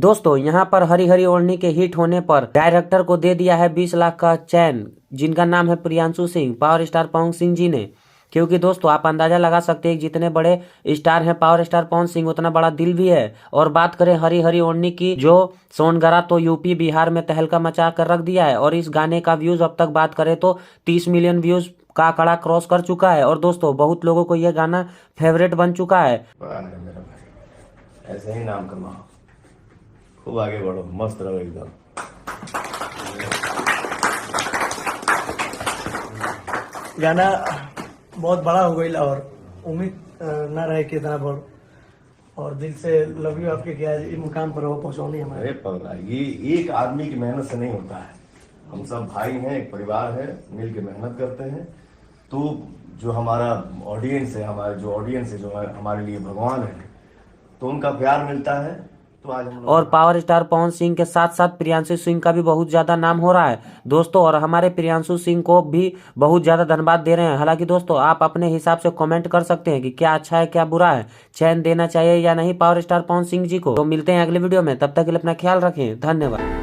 दोस्तों यहाँ पर हरी हरी ओढ़नी के हिट होने पर डायरेक्टर को दे दिया है 20 लाख का चैन, जिनका नाम है प्रियांशु सिंह, पावर स्टार पवन सिंह जी ने। क्योंकि दोस्तों आप अंदाजा लगा सकते हैं जितने बड़े स्टार हैं पावर स्टार पवन सिंह, उतना बड़ा दिल भी है। और बात करें हरी हरी ओढ़नी की, जो सोनगरा तो यूपी बिहार में तहलका मचा कर रख दिया है। और इस गाने का व्यूज अब तक बात करें तो 30 मिलियन व्यूज का आंकड़ा क्रॉस कर चुका है। और दोस्तों बहुत लोगों को यह गाना फेवरेट बन चुका है। मेरा भाई ऐसे ही नाम कमाओ, खूब आगे बढ़ो, मस्त रहो एकदम। गाना बहुत बड़ा हो गई और उम्मीद ना रहे कि इतना बड़, और दिल से लव यू आपके क्या इस मुकाम पर हो पहुंचानी हमारे। अरे पगला, ये एक आदमी की मेहनत से नहीं होता है। हम सब भाई हैं, एक परिवार है, मिल के मेहनत करते हैं। तो जो हमारा ऑडियंस है, जो है हमारे लिए भगवान है, तो उनका प्यार मिलता है। तो आज हम और पावर स्टार पवन सिंह के साथ साथ प्रियांशु सिंह का भी बहुत ज्यादा नाम हो रहा है दोस्तों। और हमारे प्रियांशु सिंह को भी बहुत ज्यादा धन्यवाद दे रहे हैं। हालांकि दोस्तों आप अपने हिसाब से कमेंट कर सकते हैं कि क्या अच्छा है क्या बुरा है, चैन देना चाहिए या नहीं पावर स्टार पवन सिंह जी को। तो मिलते हैं अगले वीडियो में, तब तक के लिए अपना ख्याल रखें, धन्यवाद।